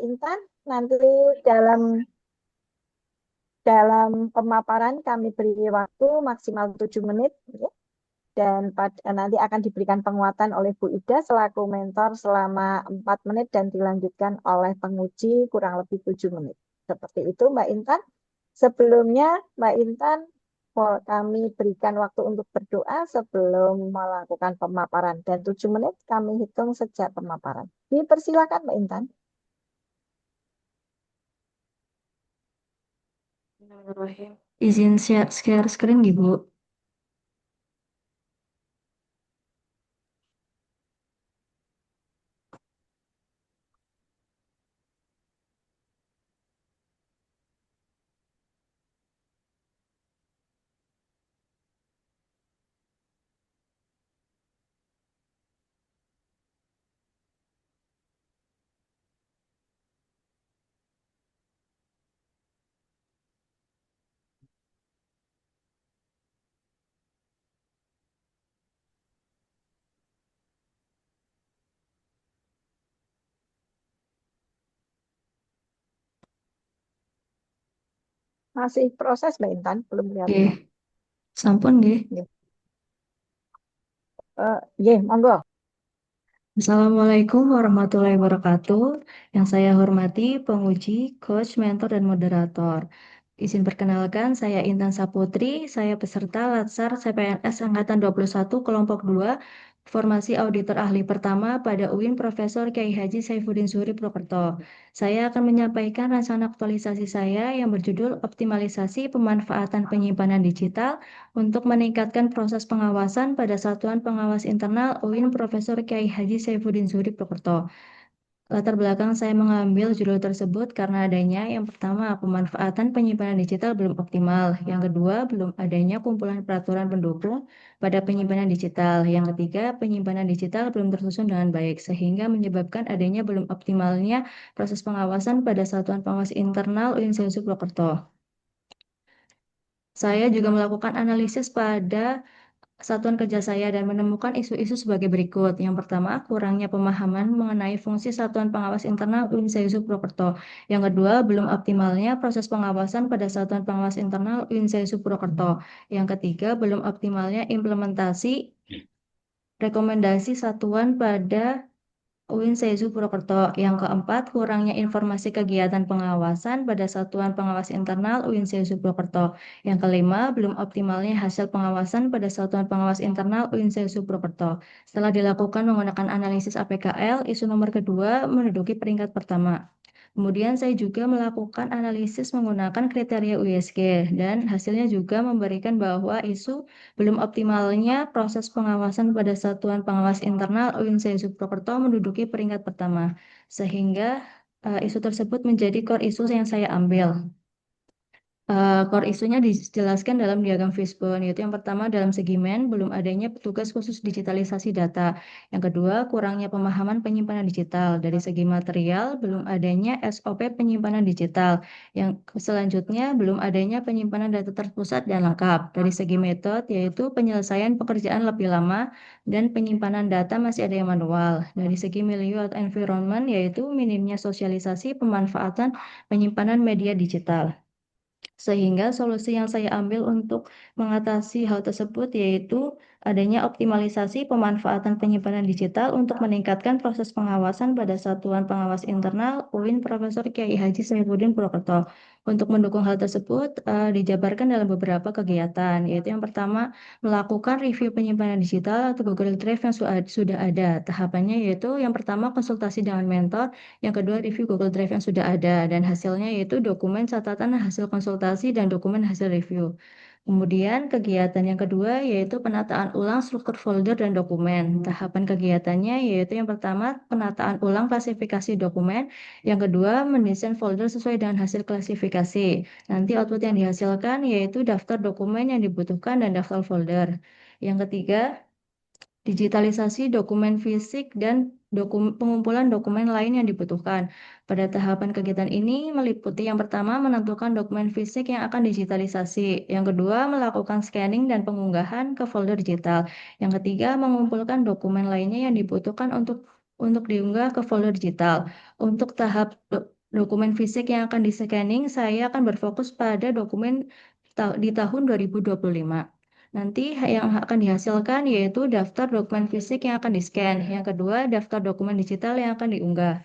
Mbak Intan. Nanti dalam dalam pemaparan kami beri waktu maksimal 7 menit, ya. Dan nanti akan diberikan penguatan oleh Bu Ida selaku mentor selama 4 menit dan dilanjutkan oleh penguji kurang lebih 7 menit. Seperti itu Mbak Intan. Sebelumnya Mbak Intan, kami berikan waktu untuk berdoa sebelum melakukan pemaparan. Dan 7 menit kami hitung sejak pemaparan. Dipersilakan Mbak Intan. Bismillahirrahmanirrahim. Izin share screen, Ibu. Masih proses Mbak Intan, belum kelihatan. Oke, sampun nggih. Ya. Monggo. Assalamualaikum warahmatullahi wabarakatuh. Yang saya hormati penguji, coach, mentor, dan moderator. Izin perkenalkan, saya Intan Saputri, saya peserta Latsar CPNS Angkatan 21 Kelompok 2, Formasi Auditor Ahli Pertama pada UIN Profesor Kiai Haji Saifuddin Zuhri Purwokerto. Saya akan menyampaikan rencana aktualisasi saya yang berjudul Optimalisasi Pemanfaatan Penyimpanan Digital untuk meningkatkan proses pengawasan pada Satuan Pengawas Internal UIN Profesor Kiai Haji Saifuddin Zuhri Purwokerto. Latar belakang saya mengambil judul tersebut karena adanya yang pertama, pemanfaatan penyimpanan digital belum optimal. Yang kedua, belum adanya kumpulan peraturan pendukung pada penyimpanan digital. Yang ketiga, penyimpanan digital belum tersusun dengan baik, sehingga menyebabkan adanya belum optimalnya proses pengawasan pada Satuan Pengawas Internal UIN Sesu Purwokerto. Saya juga melakukan analisis pada satuan kerja saya dan menemukan isu-isu sebagai berikut. Yang pertama, kurangnya pemahaman mengenai fungsi Satuan Pengawas Internal UIN Purwokerto. Yang kedua, belum optimalnya proses pengawasan pada Satuan Pengawas Internal UIN Purwokerto. Yang ketiga, belum optimalnya implementasi rekomendasi satuan pada UIN Sesu Purwokerto. Yang keempat, kurangnya informasi kegiatan pengawasan pada Satuan Pengawas Internal UIN Sesu Purwokerto. Yang kelima, belum optimalnya hasil pengawasan pada Satuan Pengawas Internal UIN Sesu Purwokerto. Setelah dilakukan menggunakan analisis APKL, isu nomor kedua menduduki peringkat pertama. Kemudian saya juga melakukan analisis menggunakan kriteria USG dan hasilnya juga memberikan bahwa isu belum optimalnya proses pengawasan pada Satuan Pengawas Internal UIN Sesu Purwokerto menduduki peringkat pertama, sehingga isu tersebut menjadi core isu yang saya ambil. Core isunya dijelaskan dalam diagram fishbone, yaitu yang pertama dalam segmen belum adanya petugas khusus digitalisasi data. Yang kedua, kurangnya pemahaman penyimpanan digital. Dari segi material, belum adanya SOP penyimpanan digital. Yang selanjutnya, belum adanya penyimpanan data terpusat dan lengkap. Dari segi metode, yaitu penyelesaian pekerjaan lebih lama dan penyimpanan data masih ada yang manual. Dari segi milieu atau environment, yaitu minimnya sosialisasi pemanfaatan penyimpanan media digital. Sehingga solusi yang saya ambil untuk mengatasi hal tersebut yaitu adanya optimalisasi pemanfaatan penyimpanan digital untuk meningkatkan proses pengawasan pada Satuan Pengawas Internal UIN Profesor Kiai Haji Saifuddin Purwokerto. Untuk mendukung hal tersebut dijabarkan dalam beberapa kegiatan, yaitu yang pertama melakukan review penyimpanan digital atau Google Drive yang sudah ada. Tahapannya yaitu yang pertama konsultasi dengan mentor, yang kedua, review Google Drive yang sudah ada dan hasilnya yaitu dokumen catatan hasil konsultasi dan dokumen hasil review. Kemudian kegiatan yang kedua yaitu penataan ulang struktur folder dan dokumen. Tahapan kegiatannya yaitu yang pertama penataan ulang klasifikasi dokumen, yang kedua mendesain folder sesuai dengan hasil klasifikasi. Nanti output yang dihasilkan yaitu daftar dokumen yang dibutuhkan dan daftar folder. Yang ketiga, digitalisasi dokumen fisik dan pengumpulan dokumen lain yang dibutuhkan. Pada tahapan kegiatan ini meliputi yang pertama menentukan dokumen fisik yang akan digitalisasi, yang kedua melakukan scanning dan pengunggahan ke folder digital, yang ketiga mengumpulkan dokumen lainnya yang dibutuhkan untuk untuk diunggah ke folder digital. Untuk tahap dokumen fisik yang akan di-scanning, saya akan berfokus pada dokumen di tahun 2025. Nanti yang akan dihasilkan yaitu daftar dokumen fisik yang akan di-scan. Yang kedua, daftar dokumen digital yang akan diunggah.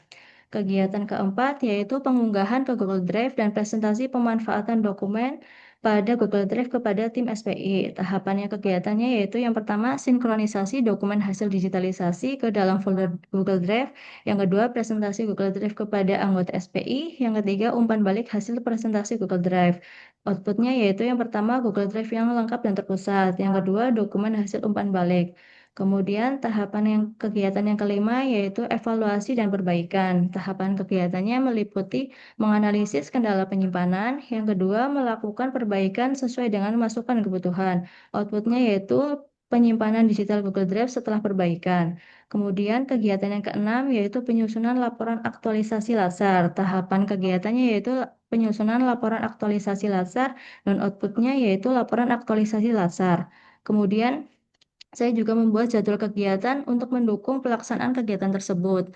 Kegiatan keempat yaitu pengunggahan ke Google Drive dan presentasi pemanfaatan dokumen pada Google Drive kepada tim SPI. Tahapannya kegiatannya yaitu yang pertama sinkronisasi dokumen hasil digitalisasi ke dalam folder Google Drive. Yang kedua presentasi Google Drive kepada anggota SPI. Yang ketiga umpan balik hasil presentasi Google Drive. Outputnya yaitu yang pertama Google Drive yang lengkap dan terpusat. Yang kedua dokumen hasil umpan balik. Kemudian kegiatan yang kelima yaitu evaluasi dan perbaikan. Tahapan kegiatannya meliputi menganalisis kendala penyimpanan. Yang kedua, melakukan perbaikan sesuai dengan masukan dan kebutuhan. Outputnya yaitu penyimpanan digital Google Drive setelah perbaikan. Kemudian kegiatan yang keenam yaitu penyusunan laporan aktualisasi Latsar. Tahapan kegiatannya yaitu penyusunan laporan aktualisasi Latsar dan outputnya yaitu laporan aktualisasi Latsar. Kemudian saya juga membuat jadwal kegiatan untuk mendukung pelaksanaan kegiatan tersebut.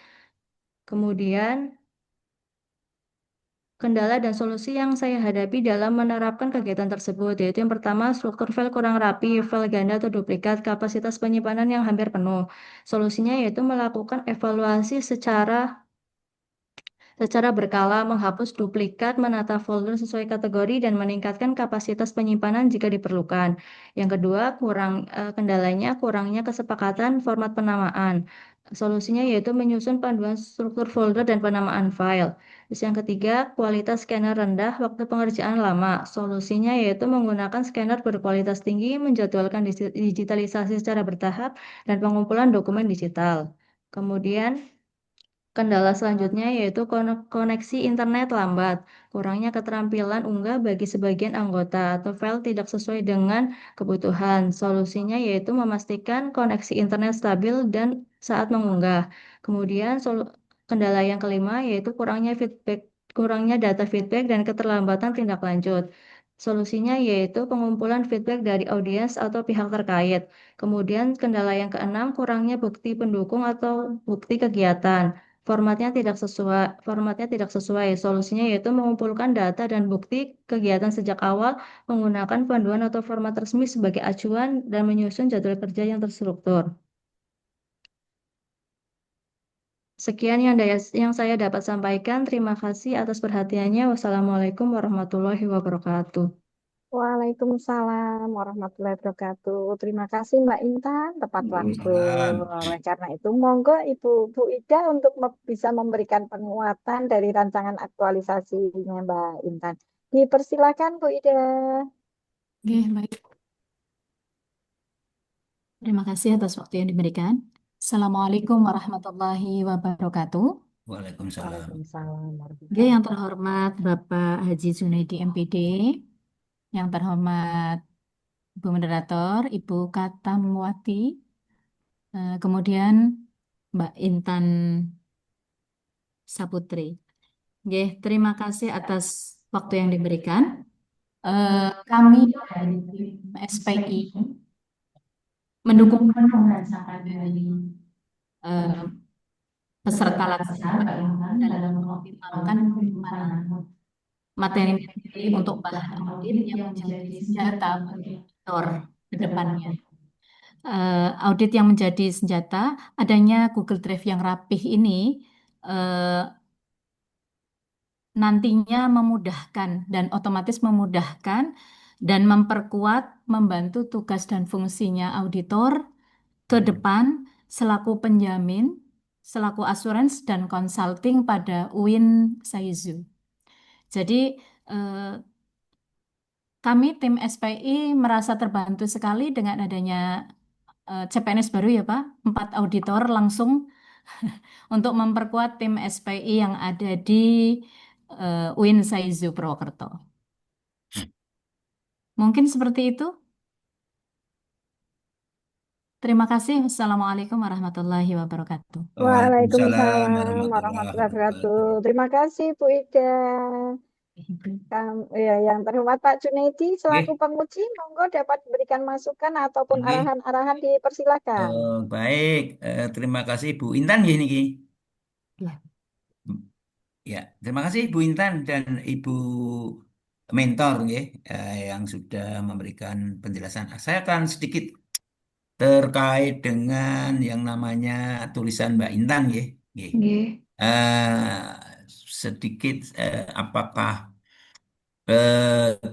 Kemudian, kendala dan solusi yang saya hadapi dalam menerapkan kegiatan tersebut, yaitu yang pertama, struktur file kurang rapi, file ganda atau duplikat, kapasitas penyimpanan yang hampir penuh. Solusinya yaitu melakukan evaluasi secara berkala, menghapus duplikat, menata folder sesuai kategori, dan meningkatkan kapasitas penyimpanan jika diperlukan. Yang kedua, kendalanya kurangnya kesepakatan format penamaan. Solusinya yaitu menyusun panduan struktur folder dan penamaan file. Terus yang ketiga, kualitas scanner rendah, waktu pengerjaan lama. Solusinya yaitu menggunakan scanner berkualitas tinggi, menjadwalkan digitalisasi secara bertahap, dan pengumpulan dokumen digital. Kemudian, kendala selanjutnya yaitu koneksi internet lambat, kurangnya keterampilan unggah bagi sebagian anggota, atau file tidak sesuai dengan kebutuhan. Solusinya yaitu memastikan koneksi internet stabil dan saat mengunggah. Kemudian kendala yang kelima yaitu kurangnya data feedback dan keterlambatan tindak lanjut. Solusinya yaitu pengumpulan feedback dari audiens atau pihak terkait. Kemudian kendala yang keenam kurangnya bukti pendukung atau bukti kegiatan. Formatnya tidak sesuai. Solusinya yaitu mengumpulkan data dan bukti kegiatan sejak awal menggunakan panduan atau format resmi sebagai acuan dan menyusun jadwal kerja yang terstruktur. Sekian yang saya dapat sampaikan. Terima kasih atas perhatiannya. Wassalamualaikum warahmatullahi wabarakatuh. Waalaikumsalam warahmatullahi wabarakatuh. Terima kasih Mbak Intan, tepat waktu. Waalaikumsalam. Oleh karena itu, monggo Ibu Bu Ida untuk bisa memberikan penguatan dari rancangan aktualisasinya Mbak Intan. Dipersilakan Bu Ida. Oke, baik. Terima kasih atas waktu yang diberikan. Assalamualaikum warahmatullahi wabarakatuh. Waalaikumsalam. Waalaikumsalam Oke, warahmatullahi yang terhormat Bapak Haji Zunaidi MPD, yang terhormat Ibu Moderator, Ibu Katamwati, kemudian Mbak Intan Saputri. Oke, terima kasih atas waktu yang diberikan. Kami dari tim SPI mendukung penuh rancangan dari eh, peserta latihan Mbak Intan dalam mengoptimalkan penyimpanan materi-materi untuk bahan audit yang menjadi senjata bagi auditor ke depannya. Audit yang menjadi senjata, adanya Google Drive yang rapih ini eh, nantinya memudahkan dan otomatis memudahkan dan memperkuat, membantu tugas dan fungsinya auditor ke depan selaku penjamin, selaku asuransi dan consulting pada UIN Saizu. Jadi kami tim SPI merasa terbantu sekali dengan adanya CPNS baru ya Pak, 4 auditor langsung untuk memperkuat tim SPI yang ada di UIN Saizu Purwokerto. Mungkin seperti itu. Terima kasih. Wassalamualaikum warahmatullahi wabarakatuh. Waalaikumsalam Waalaikumsalam warahmatullahi warahmatullahi wabarakatuh. wabarakatuh. Terima kasih Bu Ida. Ya, yang terhormat Pak Junaidi selaku Oke, penguji, monggo dapat berikan masukan ataupun oke. arahan-arahan dipersilakan. Baik, terima kasih Bu Intan gini. Ya. Ya, terima kasih Bu Intan dan Ibu mentor nggih, yang sudah memberikan penjelasan. Saya akan sedikit terkait dengan yang namanya tulisan Mbak Intan nggih. Nggih. Nggih, Sedikit apakah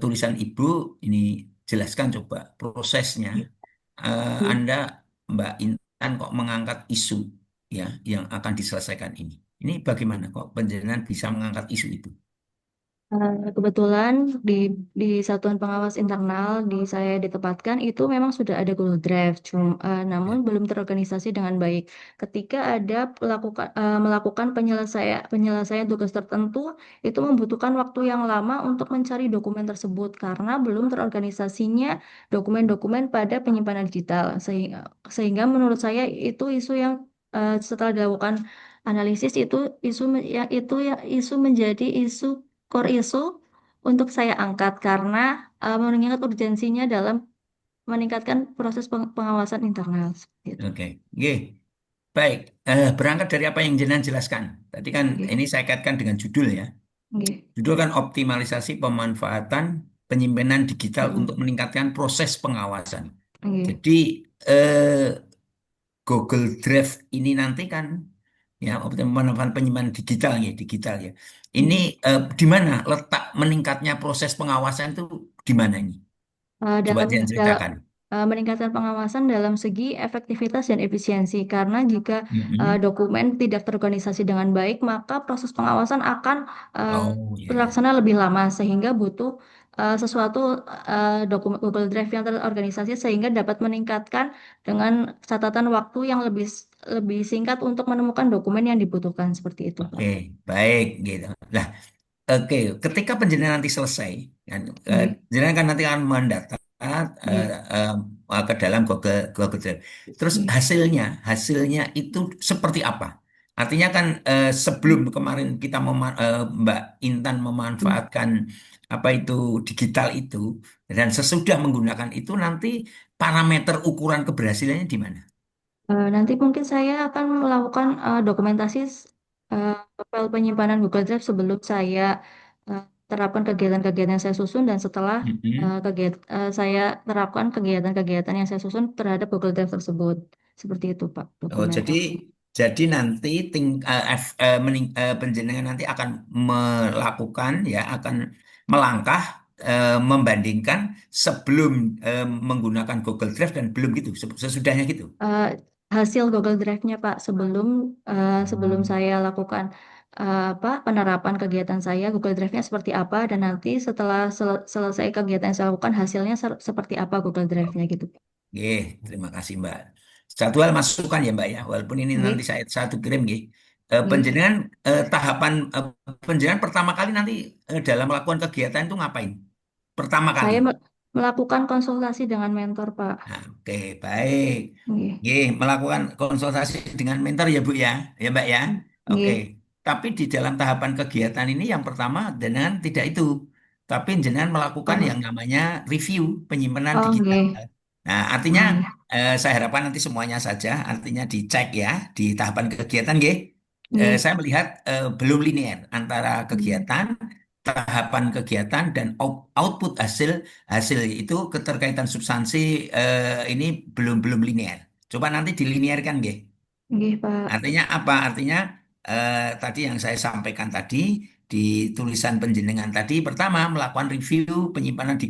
tulisan Ibu ini jelaskan coba prosesnya. Anda Mbak Intan kok mengangkat isu ya yang akan diselesaikan ini. Ini bagaimana kok penjelasan bisa mengangkat isu itu? Kebetulan di Satuan Pengawas Internal di saya ditempatkan itu memang sudah ada Google Drive, namun Ya. belum terorganisasi dengan baik. Ketika ada melakukan penyelesaian tugas tertentu, itu membutuhkan waktu yang lama untuk mencari dokumen tersebut karena belum terorganisasinya dokumen-dokumen pada penyimpanan digital. Sehingga menurut saya itu isu yang setelah dilakukan analisis isu menjadi isu core issue untuk saya angkat karena mengingat urgensinya dalam meningkatkan proses pengawasan internal seperti itu. Oke, oke, baik. Berangkat dari apa yang jenengan jelaskan. Tadi kan Oke, ini saya kaitkan dengan judul ya. oke, Judul kan optimalisasi pemanfaatan penyimpanan digital mm, untuk meningkatkan proses pengawasan. oke, Jadi eh, Google Drive ini nanti kan ya pemanfaatan penyimpanan digital ya, digital ya. Ini oke. di mana letak meningkatnya proses pengawasan itu di mana ini? Coba Dalam jangan ceritakan. meningkatkan pengawasan dalam segi efektivitas dan efisiensi karena jika Mm-mm. dokumen tidak terorganisasi dengan baik maka proses pengawasan akan eh, Oh ya ya. terlaksana lebih lama sehingga butuh sesuatu dokumen Google Drive yang terorganisasi sehingga dapat meningkatkan dengan catatan waktu yang lebih singkat untuk menemukan dokumen yang dibutuhkan seperti itu, Pak. Oke, baik gitu. Nah, oke, ketika penjenengan nanti selesai, kan, Oke, jenengan kan nanti akan mendata eh, oke, eh, ke dalam Google Drive. Terus oke, hasilnya itu seperti apa? Artinya kan sebelum kemarin kita Mbak Intan oke. memanfaatkan apa itu digital itu dan sesudah menggunakan itu nanti parameter ukuran keberhasilannya di mana? Nanti mungkin saya akan melakukan dokumentasi eh, file penyimpanan Google Drive sebelum saya eh, terapkan kegiatan-kegiatan yang saya susun dan setelah Mm-mm. saya terapkan kegiatan-kegiatan yang saya susun terhadap Google Drive tersebut. Seperti itu, Pak, Oh, dokumentasi. jadi nanti penjenengan nanti akan melakukan ya akan melangkah membandingkan sebelum menggunakan Google Drive dan belum gitu sesudahnya gitu. Eh, Hasil Google Drive-nya, Pak, sebelum Hmm. saya lakukan penerapan kegiatan saya, Google Drive-nya seperti apa dan nanti setelah selesai kegiatan yang saya lakukan hasilnya seperti apa Google Drive-nya gitu. Oke, terima kasih Mbak. Satu hal masukan ya Mbak ya, walaupun ini nanti Oke, saya satu kirim nggih. oke. Penjenengan penjenengan pertama kali nanti dalam melakukan kegiatan itu ngapain? Pertama kali. Saya melakukan konsultasi dengan mentor, Pak. Nah, oke, baik. Oke, Oke, melakukan konsultasi dengan mentor ya Bu ya Mbak ya. Oke. oke, Tapi di dalam tahapan kegiatan ini yang pertama dengan tidak itu, tapi jenengan melakukan yang apa? namanya review penyimpanan Oh, digital. oke, Nah, artinya oh, saya harapkan nanti semuanya saja, artinya dicek ya di tahapan kegiatan, nggih. oke, Saya melihat belum linear antara hmm, kegiatan, tahapan kegiatan dan output hasil hasil itu keterkaitan substansi ini belum belum linear. Coba nanti dilinearkan, nggih. oke, Pak. Artinya apa? Artinya tadi yang saya sampaikan tadi di tulisan penjenengan tadi, pertama melakukan review penyimpanan di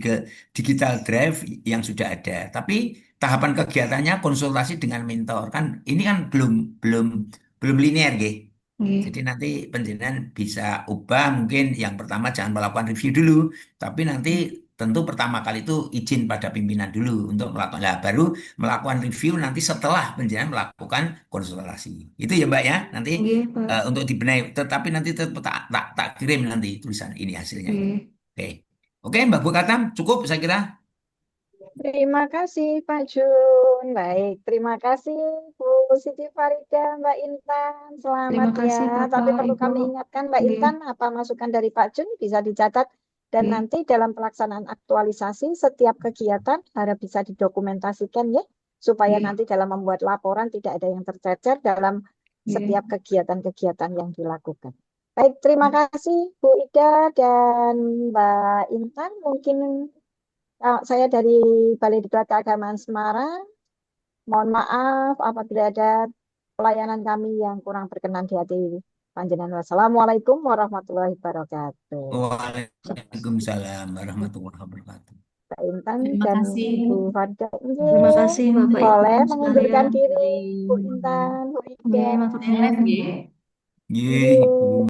digital drive yang sudah ada. Tapi tahapan kegiatannya konsultasi dengan mentor kan ini kan belum belum belum linear, nggih. Oke, Jadi nanti penjenengan bisa ubah mungkin yang pertama jangan melakukan review dulu, tapi nanti tentu pertama kali itu izin pada pimpinan dulu untuk melakukan, lah baru melakukan review nanti setelah penjenengan melakukan konsultasi. Itu ya Mbak ya, nanti oke, Pak. untuk dibenahi, tetapi nanti tetap tak kirim nanti tulisan ini hasilnya ini. Oke. Oke, oke Mbak Bu Katam, cukup saya kira. Terima kasih Pak Jun. Baik, terima kasih Bu Siti Farida, Mbak Intan. Selamat Terima kasih ya. Tapi Bapak, perlu Ibu. kami ingatkan Mbak Nggih, Intan, apa masukan dari Pak Jun bisa dicatat dan nggih, nanti dalam pelaksanaan aktualisasi setiap kegiatan harap bisa didokumentasikan ya, supaya nggih, nanti dalam membuat laporan tidak ada yang tercecer dalam nggih. setiap kegiatan-kegiatan yang dilakukan. Baik, terima kasih Bu Ida dan Mbak Intan. Mungkin saya dari Balai Diklat Keagamaan Semarang, mohon maaf apabila ada pelayanan kami yang kurang berkenan di hati panjenengan. Wassalamualaikum warahmatullahi wabarakatuh. Waalaikumsalam warahmatullahi wabarakatuh. Pak Intan Terima dan kasih. Bu Farida, Terima Nggih. kasih Bapak Ibu Boleh mengundurkan sekalian. diri, Bu Dari Intan, Bu Nggih, Ida. matur live nuwun. ya. Nggih, Nggih. Ibu.